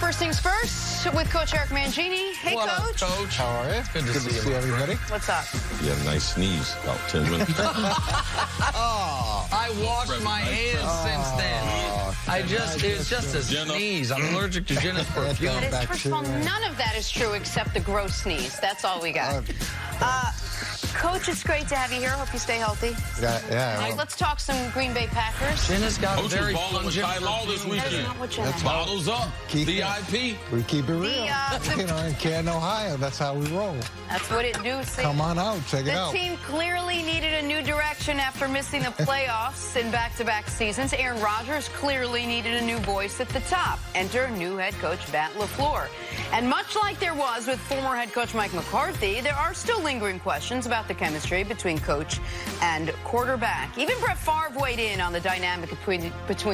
First things first, with Coach Eric Mangini. Hey, what Coach. Up, Coach? How are you? Good to see everybody. What's up? You had a nice sneeze about 10 minutes ago. I washed my hands since then. It's just a sneeze. I'm allergic to Jenna's perfume. First of all, none of that is true except the gross sneeze. That's all we got. Coach, it's great to have you here. Hope you stay healthy. Yeah. Let's talk some Green Bay Packers. Jenna's got Coach a very was balling with Ty Law this That is weekend. not what Jenna had. Bottles up. VIP. We keep it real. The- In Canton, Ohio, that's how we roll. That's what it do. See? Come on out, check it The out. team clearly needed a new direction after missing the playoffs in back-to-back seasons. Aaron Rodgers clearly needed a new voice at the top. Enter new head coach Matt LaFleur. And much like there was with former head coach Mike McCarthy, there are still lingering questions about the chemistry between coach and quarterback. Even Brett Favre weighed in on the dynamic between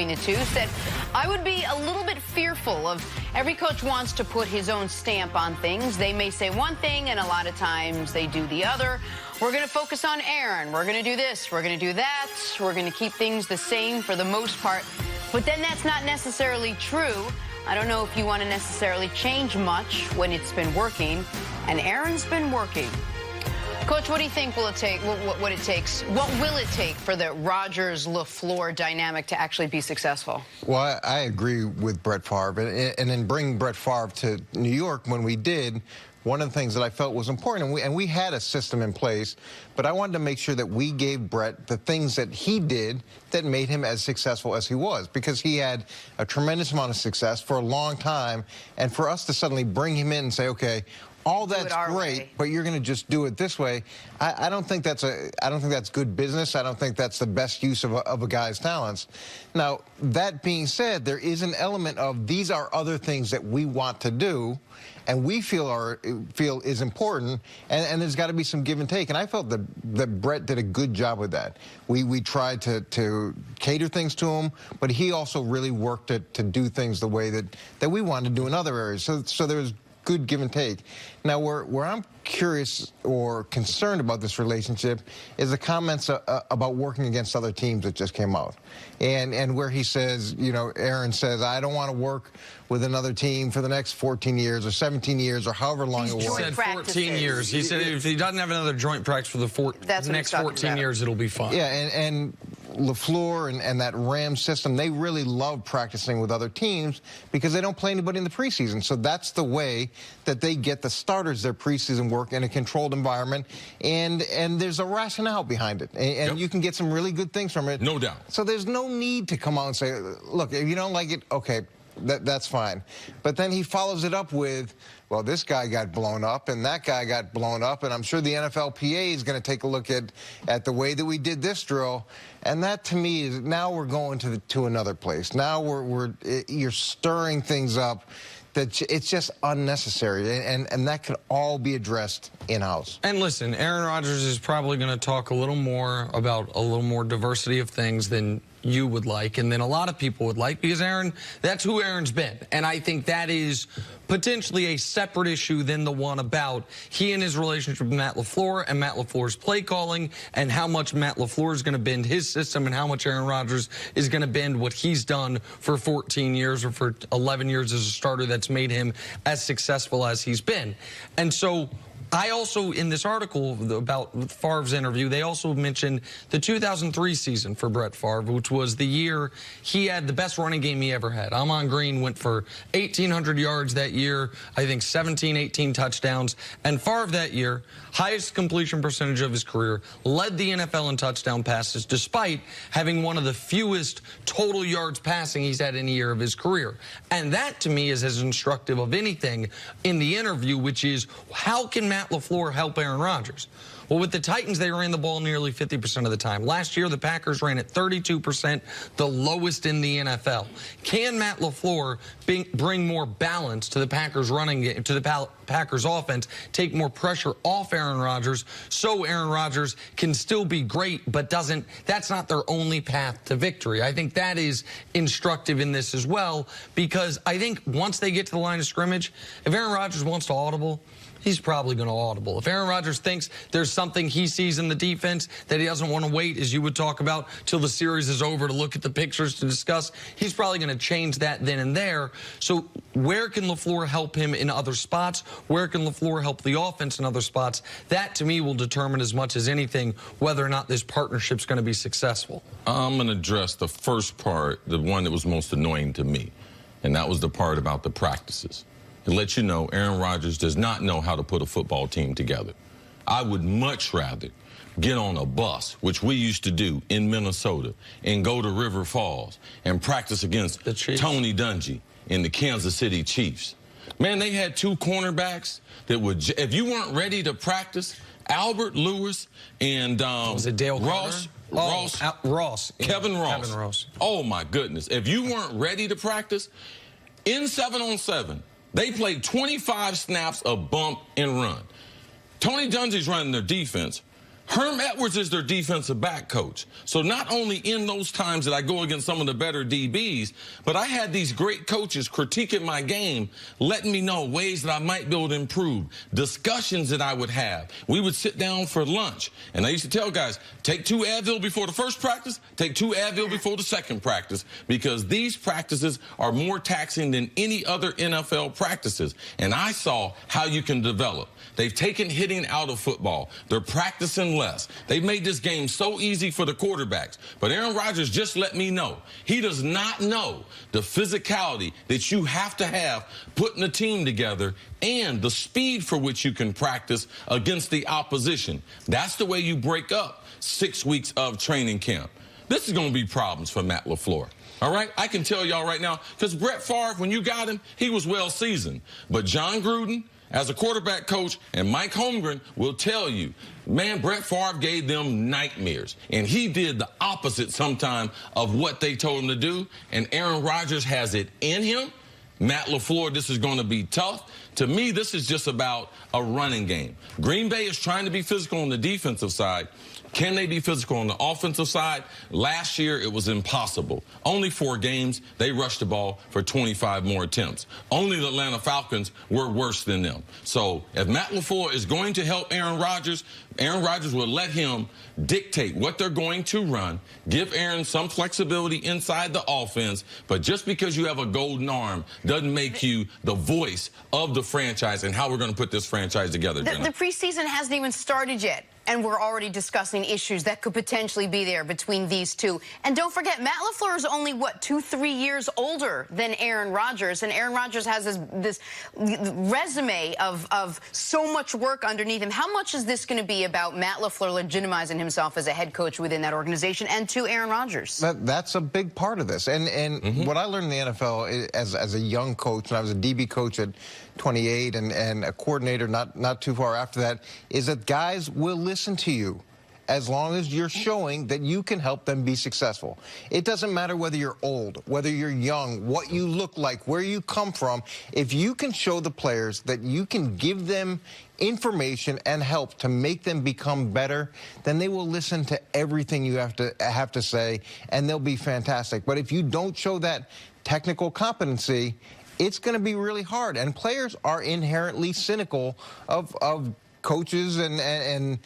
the two, said, I would be a little bit fearful of every coach wants to put his own stamp on things. They may say one thing, and a lot of times they do the other. We're going to focus on Aaron. We're going to do this. We're going to do that. We're going to keep things the same for the most part. But then that's not necessarily true. I don't know if you want to necessarily change much when it's been working, and Aaron's been working. Coach, what do you think will it take? What will it take for the Rodgers-LaFleur dynamic to actually be successful? Well, I agree with Brett Favre, and in bringing Brett Favre to New York when we did, one of the things that I felt was important, and we had a system in place, but I wanted to make sure that we gave Brett the things that he did that made him as successful as he was, because he had a tremendous amount of success for a long time, and for us to suddenly bring him in and say, okay, all that's great, but you're going to just do it this way. I don't think that's good business. I don't think that's the best use of a guy's talents. Now, that being said, there is an element of these are other things that we want to do, and we feel is important, and there's got to be some give and take. And I felt that Brett did a good job with that. We tried to cater things to him, but he also really worked to do things the way that we wanted to do in other areas. So there was good give and take. Now, where I'm curious or concerned about this relationship is the comments about working against other teams that just came out. And where he says, you know, Aaron says, I don't want to work with another team for the next 14 years or 17 years or however long it was. He said 14 years. He said if he doesn't have another joint practice for the next 14 years, it'll be fine. Yeah, and LaFleur and that Rams system, they really love practicing with other teams because they don't play anybody in the preseason. So that's the way that they get the starters their preseason work in a controlled environment, and there's a rationale behind it, and you can get some really good things from it. No doubt. So there's no need to come out and say, look, if you don't like it, okay, that's fine. But then he follows it up with, well, this guy got blown up and that guy got blown up, and I'm sure the NFLPA is going to take a look at the way that we did this drill. And that, to me, is now we're going to another place. Now you're stirring things up that it's just unnecessary, and that could all be addressed in-house. And listen, Aaron Rodgers is probably going to talk a little more about a little more diversity of things than you would like and then a lot of people would like, because that's who Aaron's been. And I think that is potentially a separate issue than the one about he and his relationship with Matt LaFleur and Matt LaFleur's play calling and how much Matt LaFleur is going to bend his system and how much Aaron Rodgers is going to bend what he's done for 14 years or for 11 years as a starter that's made him as successful as he's been. And so I also, in this article about Favre's interview, they also mentioned the 2003 season for Brett Favre, which was the year he had the best running game he ever had. Amon Green went for 1,800 yards that year, I think 17, 18 touchdowns. And Favre that year, highest completion percentage of his career, led the NFL in touchdown passes, despite having one of the fewest total yards passing he's had any year of his career. And that, to me, is as instructive of anything in the interview, which is, how can Matt LaFleur help Aaron Rodgers? Well, with the Titans, they ran the ball nearly 50% of the time. Last year, the Packers ran at 32%, the lowest in the NFL. Can Matt LaFleur bring more balance to the Packers running game, to the Packers offense, take more pressure off Aaron Rodgers so Aaron Rodgers can still be great, but that's not their only path to victory? I think that is instructive in this as well, because I think once they get to the line of scrimmage, if Aaron Rodgers wants to audible, he's probably going to audible. If Aaron Rodgers thinks there's something he sees in the defense that he doesn't want to wait, as you would talk about, till the series is over to look at the pictures to discuss, he's probably going to change that then and there. So where can LaFleur help him in other spots? Where can LaFleur help the offense in other spots? That, to me, will determine as much as anything whether or not this partnership's going to be successful. I'm going to address the first part, the one that was most annoying to me, and that was the part about the practices. It lets you know Aaron Rodgers does not know how to put a football team together. I would much rather get on a bus, which we used to do in Minnesota, and go to River Falls and practice against Tony Dungy and the Kansas City Chiefs. Man, they had two cornerbacks that would, if you weren't ready to practice, Albert Lewis and was it Dale Ross? Ross. Kevin Ross. Kevin Ross. Oh, my goodness. If you weren't ready to practice, in 7-on-7, they played 25 snaps of bump and run. Tony Dungy's running their defense. Herm Edwards is their defensive back coach. So not only in those times that I go against some of the better DBs, but I had these great coaches critiquing my game, letting me know ways that I might be able to improve, discussions that I would have. We would sit down for lunch, and I used to tell guys, take 2 Advil before the first practice, take 2 Advil before the second practice, because these practices are more taxing than any other NFL practices. And I saw how you can develop. They've taken hitting out of football. They're practicing less. They've made this game so easy for the quarterbacks. But Aaron Rodgers just let me know he does not know the physicality that you have to have putting a team together and the speed for which you can practice against the opposition. That's the way you break up 6 weeks of training camp. This is going to be problems for Matt LaFleur. All right? I can tell y'all right now, because Brett Favre, when you got him, he was well seasoned. But John Gruden, as a quarterback coach, and Mike Holmgren will tell you, man, Brett Favre gave them nightmares. And he did the opposite sometime of what they told him to do. And Aaron Rodgers has it in him. Matt LaFleur, this is going to be tough. To me, this is just about a running game. Green Bay is trying to be physical on the defensive side. Can they be physical on the offensive side? Last year, it was impossible. Only 4 games, they rushed the ball for 25 more attempts. Only the Atlanta Falcons were worse than them. So if Matt LaFleur is going to help Aaron Rodgers will let him dictate what they're going to run, give Aaron some flexibility inside the offense, but just because you have a golden arm doesn't make you the voice of the franchise and how we're going to put this franchise together. The preseason hasn't even started yet, and we're already discussing issues that could potentially be there between these two. And don't forget, Matt LaFleur is only, what, 2-3 years older than Aaron Rodgers, and Aaron Rodgers has this resume of so much work underneath him. How much is this going to be about Matt LaFleur legitimizing himself as a head coach within that organization and to Aaron Rodgers? That's a big part of this. And what I learned in the NFL as a young coach, and I was a DB coach at 28 and a coordinator not too far after that, is that guys will listen to you as long as you're showing that you can help them be successful. It doesn't matter whether you're old, whether you're young, what you look like, where you come from. If you can show the players that you can give them information and help to make them become better, then they will listen to everything you have to say, and they'll be fantastic. But if you don't show that technical competency, it's going to be really hard. And players are inherently cynical of coaches and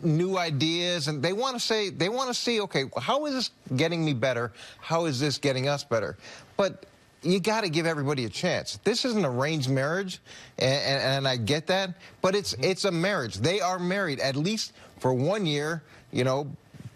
new ideas, and they want to see, okay, how is this getting me better? How is this getting us better? But you got to give everybody a chance. This is an arranged marriage, and I get that, but it's a marriage. They are married at least for 1 year, you know,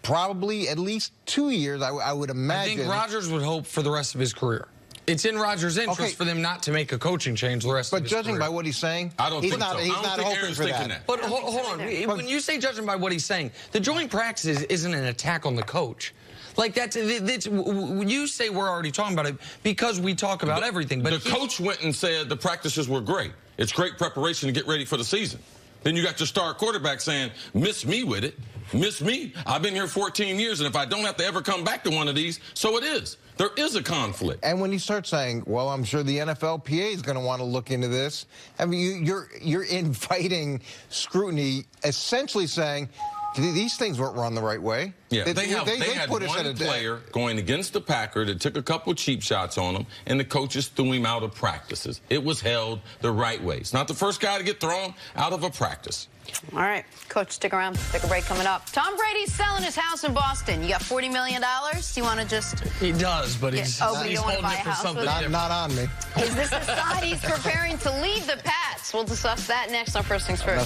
probably at least 2 years, I would imagine. I think Rodgers would hope for the rest of his career. It's in Rodgers' interest for them not to make a coaching change the rest of his career. But judging by what he's saying, I don't think so. He's not hoping for that. But hold on. When you say judging by what he's saying, the joint practices isn't an attack on the coach. Like, that's when you say we're already talking about it because we talk about everything. But the coach went and said the practices were great. It's great preparation to get ready for the season. Then you got your star quarterback saying, miss me with it. Miss me. I've been here 14 years, and if I don't have to ever come back to one of these, so it is. There is a conflict. And when you start saying, well, I'm sure the NFLPA is going to want to look into this, I mean, you're inviting scrutiny, essentially saying, These things weren't run the right way. Yeah, they had put us one at a player going against the Packer that took a couple cheap shots on him, and the coaches threw him out of practices. It was held the right way. It's not the first guy to get thrown out of a practice. All right, Coach, stick around. Take a break coming up. Tom Brady's selling his house in Boston. You got $40 million? Do you want to just... He does, but he's you don't want to holding buy it a for house something with different. Not on me. Is this a sign he's preparing to leave the Pats? We'll discuss that next on First Things First.